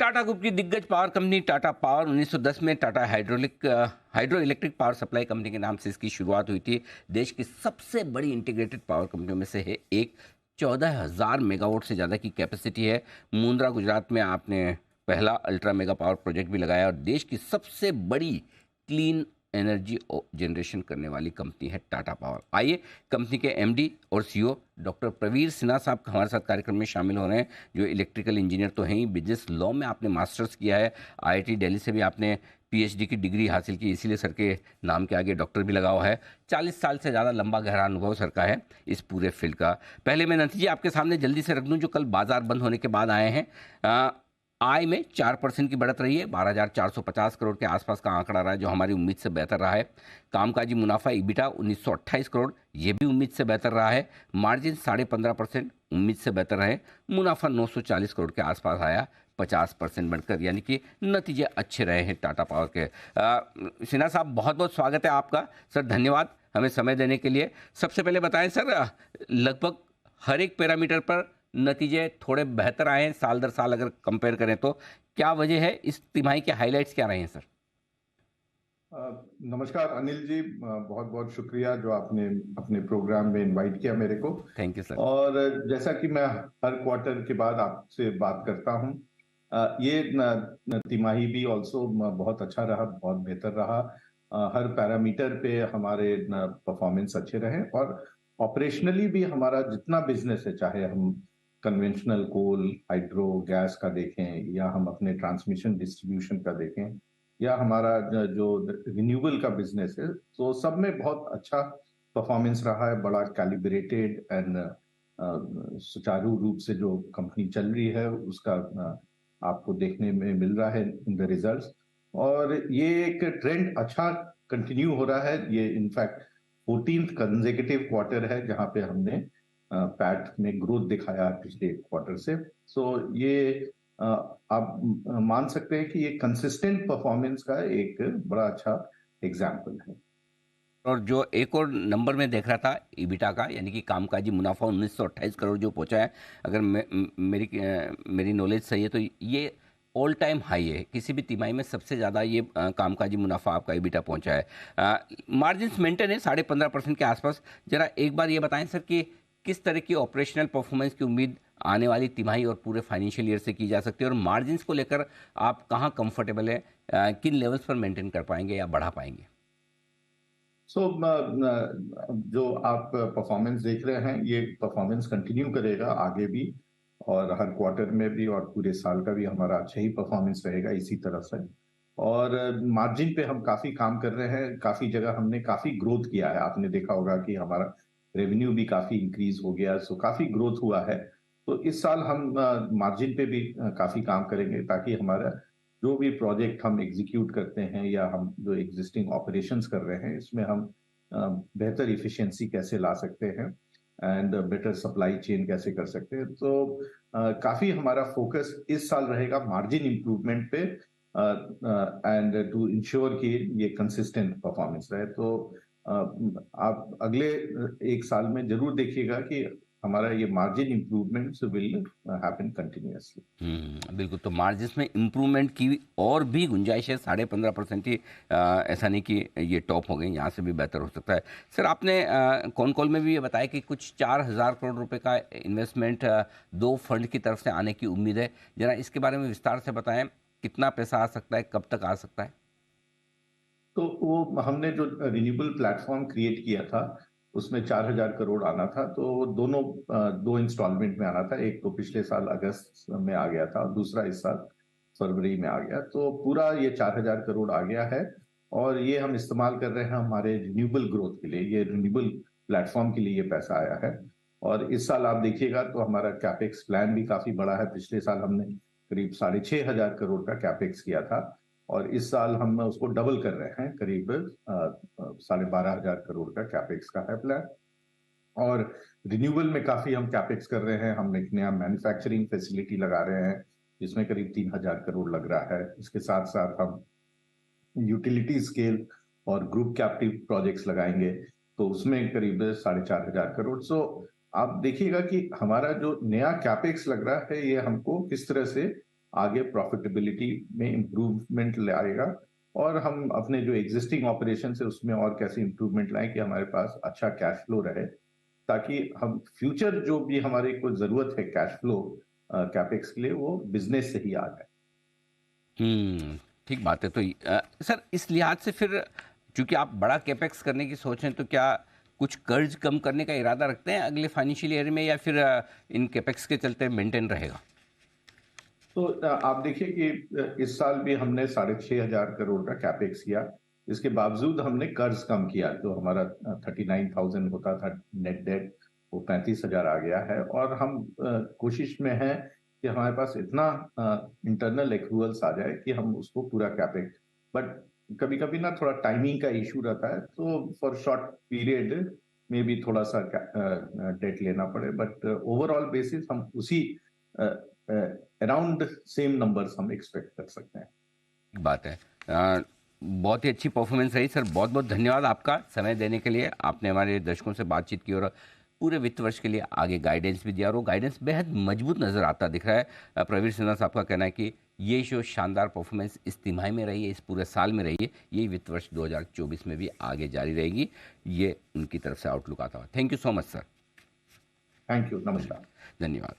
Tata group की दिग्गज power company Tata power 1910 में Tata hydro electric power supply company के नाम से इसकी शुरुआत हुई थी। देश की सबसे बड़ी इंटीग्रेटेड पावर कंपनियों में से है एक। 14,000 मेगावाट से ज़्यादा की कैपेसिटी है। मुंद्रा गुजरात में आपने पहला अल्ट्रा मेगा पावर प्रोजेक्ट भी लगाया और देश की सबसे बड़ी क्लीन एनर्जी जनरेशन करने वाली कंपनी है टाटा पावर। आइए कंपनी के एमडी और सीईओ डॉक्टर प्रवीर सिन्हा साहब हमारे साथ कार्यक्रम में शामिल हो रहे हैं, जो इलेक्ट्रिकल इंजीनियर तो हैं ही, बिजनेस लॉ में आपने मास्टर्स किया है, आईआईटी दिल्ली से भी आपने पीएचडी की डिग्री हासिल की, इसीलिए सर के नाम के आगे डॉक्टर भी लगा हुआ है। 40 साल से ज़्यादा लंबा गहरा अनुभव सर का है इस पूरे फील्ड का। पहले मैं नतीजे आपके सामने जल्दी से रख दूँ जो कल बाजार बंद होने के बाद आए हैं। आय में 4% की बढ़त रही है, 12,450 करोड़ के आसपास का आंकड़ा रहा है, जो हमारी उम्मीद से बेहतर रहा है। कामकाजी मुनाफा ईबिटा 1928 करोड़, ये भी उम्मीद से बेहतर रहा है। मार्जिन 15.5%, उम्मीद से बेहतर है। मुनाफा 940 करोड़ के आसपास आया, 50% बढ़कर, यानी कि नतीजे अच्छे रहे हैं टाटा पावर के। सिन्हा साहब, बहुत बहुत स्वागत है आपका। सर धन्यवाद हमें समय देने के लिए। सबसे पहले बताएं सर, लगभग हर एक पैरामीटर पर नतीजे थोड़े बेहतर आए हैं साल दर साल अगर कंपेयर करें तो, क्या वजह है? इस तिमाही के हाइलाइट्स क्या रहे हैं सर? नमस्कार अनिल जी, बहुत बहुत शुक्रिया जो आपने अपने प्रोग्राम में इनवाइट किया मेरे को। Thank you sir. और जैसा कि मैं हर क्वार्टर के बाद आपसे बात करता हूं, ये तिमाही भी ऑल्सो बहुत अच्छा रहा, बहुत बेहतर रहा। हर पैरामीटर पे हमारे परफॉर्मेंस अच्छे रहे और ऑपरेशनली भी हमारा जितना बिजनेस है, चाहे हम कन्वेंशनल कोल, हाइड्रो, गैस का देखें, या हम अपने ट्रांसमिशन डिस्ट्रीब्यूशन का देखें, या हमारा जो रिन्यूएबल का बिजनेस है, तो सब में बहुत अच्छा परफॉर्मेंस रहा है। बड़ा कैलिब्रेटेड एंड सुचारू रूप से जो कंपनी चल रही है उसका आपको देखने में मिल रहा है इन द रिजल्ट्स। और ये एक ट्रेंड अच्छा कंटिन्यू हो रहा है। ये इनफैक्ट 14th कंसेक्यूटिव क्वार्टर है जहां पे हमने पैट में ग्रोथ दिखाया पिछले क्वार्टर से। सो ये आप मान सकते हैं कि ये कंसिस्टेंट परफॉर्मेंस का एक बड़ा अच्छा एग्जाम्पल है। और जो एक और नंबर में देख रहा था ईबिटा का, यानी कि कामकाजी मुनाफा 1928 करोड़ जो पहुंचा है, अगर मेरी नॉलेज सही है तो ये ऑल टाइम हाई है। किसी भी तिमाही में सबसे ज़्यादा ये कामकाजी मुनाफा आपका ईबिटा पहुंचा है। मार्जिन्स मेंटेन है 15.5% के आसपास। जरा एक बार ये बताएं सर कि किस तरह की ऑपरेशनल परफॉर्मेंस की उम्मीद आने वाली तिमाही और पूरे फाइनेंशियल ईयर से की जा सकती है, और मार्जिन्स को लेकर आप कहाँ कंफर्टेबल है, किन लेवल्स पर मेंटेन कर पाएंगे या बढ़ा पाएंगे? जो आप परफॉर्मेंस देख रहे हैं, ये परफॉर्मेंस कंटिन्यू करेगा आगे भी, और हर क्वार्टर में भी और पूरे साल का भी हमारा अच्छा ही परफॉर्मेंस रहेगा इसी तरह से। और मार्जिन पे हम काफी काम कर रहे हैं, काफी जगह हमने काफी ग्रोथ किया है। आपने देखा होगा कि हमारा रेवेन्यू भी काफी इंक्रीज हो गया, सो काफी ग्रोथ हुआ है। तो इस साल हम मार्जिन पे भी काफी काम करेंगे, ताकि हमारा जो भी प्रोजेक्ट हम एग्जीक्यूट करते हैं या हम जो एग्जिस्टिंग ऑपरेशंस कर रहे हैं, इसमें हम बेहतर इफिशिएंसी कैसे ला सकते हैं एंड बेटर सप्लाई चेन कैसे कर सकते हैं। तो काफी हमारा फोकस इस साल रहेगा मार्जिन इंप्रूवमेंट पे, एंड टू इंश्योर कि ये कंसिस्टेंट परफॉर्मेंस रहे। तो आप अगले एक साल में जरूर देखिएगा कि हमारा ये margin improvements will happen continuously. बिल्कुल। तो मार्जिन्स में इम्प्रूवमेंट की और भी गुंजाइश है, 15.5% ही, ऐसा नहीं कि ये टॉप हो गई, यहाँ से भी बेहतर हो सकता है। सर आपने कॉन कॉल में भी ये बताया कि कुछ 4,000 करोड़ रुपए का इन्वेस्टमेंट दो फंड की तरफ से आने की उम्मीद है। जरा इसके बारे में विस्तार से बताएं, कितना पैसा आ सकता है, कब तक आ सकता है? तो वो हमने जो रिन्यूएबल प्लेटफॉर्म क्रिएट किया था, उसमें 4,000 करोड़ आना था। तो वो दोनों दो इंस्टॉलमेंट में आना था। एक तो पिछले साल अगस्त में आ गया था, दूसरा इस साल फरवरी में आ गया। तो पूरा ये 4,000 करोड़ आ गया है, और ये हम इस्तेमाल कर रहे हैं हमारे रिन्यूएबल ग्रोथ के लिए। ये रिन्यूएबल प्लेटफॉर्म के लिए ये पैसा आया है। और इस साल आप देखिएगा तो हमारा कैपेक्स प्लान भी काफी बड़ा है। पिछले साल हमने करीब 6,500 करोड़ का कैपेक्स किया था, और इस साल हम उसको डबल कर रहे हैं, करीब 12,500 करोड़ का कैपेक्स का है प्लान। और रिन्यूएबल में काफी हम कैपेक्स कर रहे हैं। हम एक नया मैन्युफैक्चरिंग फैसिलिटी लगा रहे हैं जिसमें करीब 3,000 करोड़ लग रहा है। इसके साथ साथ हम यूटिलिटी स्केल और ग्रुप कैप्टिव प्रोजेक्ट्स लगाएंगे, तो उसमें करीब 4,500 करोड़। आप देखिएगा कि हमारा जो नया कैपेक्स लग रहा है, ये हमको किस तरह से आगे प्रॉफिटेबिलिटी में इम्प्रूवमेंट लाएगा और हम अपने जो एग्जिस्टिंग ऑपरेशन है उसमें और कैसे इम्प्रूवमेंट लाएं कि हमारे पास अच्छा कैश फ्लो रहे, ताकि हम फ्यूचर जो भी हमारी कोई जरूरत है कैश फ्लो कैपेक्स के लिए वो बिजनेस से ही आ जाए। ठीक बात है। तो सर इस लिहाज से फिर चूंकि आप बड़ा कैपेक्स करने की सोच हैं, तो क्या कुछ कर्ज कम करने का इरादा रखते हैं अगले फाइनेंशियल ईयर में, या फिर इन कैपेक्स के चलते मेंटेन रहेगा? तो आप देखिए कि इस साल भी हमने 6,500 करोड़ का कैपेक्स किया। इसके बावजूद हमने कर्ज कम किया, जो हमारा 39,000 होता था नेट डेट, वो 35,000 आ गया है। और हम कोशिश में हैं कि हमारे पास इतना इंटरनल एक्रूवल्स आ जाए कि हम उसको पूरा कैपेक्स, बट कभी कभी ना थोड़ा टाइमिंग का इशू रहता है, तो फॉर शॉर्ट पीरियड में भी थोड़ा सा डेट लेना पड़े, बट ओवरऑल बेसिस हम उसी अराउंड सेम नंबर्स हम एक्सपेक्ट कर सकते हैं। ठीक बात है। बहुत ही अच्छी परफॉर्मेंस रही सर। बहुत बहुत धन्यवाद आपका समय देने के लिए। आपने हमारे दर्शकों से बातचीत की और पूरे वित्त वर्ष के लिए आगे गाइडेंस भी दिया, और वो गाइडेंस बेहद मजबूत नज़र आता दिख रहा है। प्रवीर सिन्हा साहब का कहना है कि ये जो शानदार परफॉर्मेंस इस तिमाही में रही है, इस पूरे साल में रही है, यही वित्त वर्ष 2024 में भी आगे जारी रहेगी। ये उनकी तरफ से आउटलुक आता हुआ। Thank you so much sir. Thank you, नमस्कार। धन्यवाद।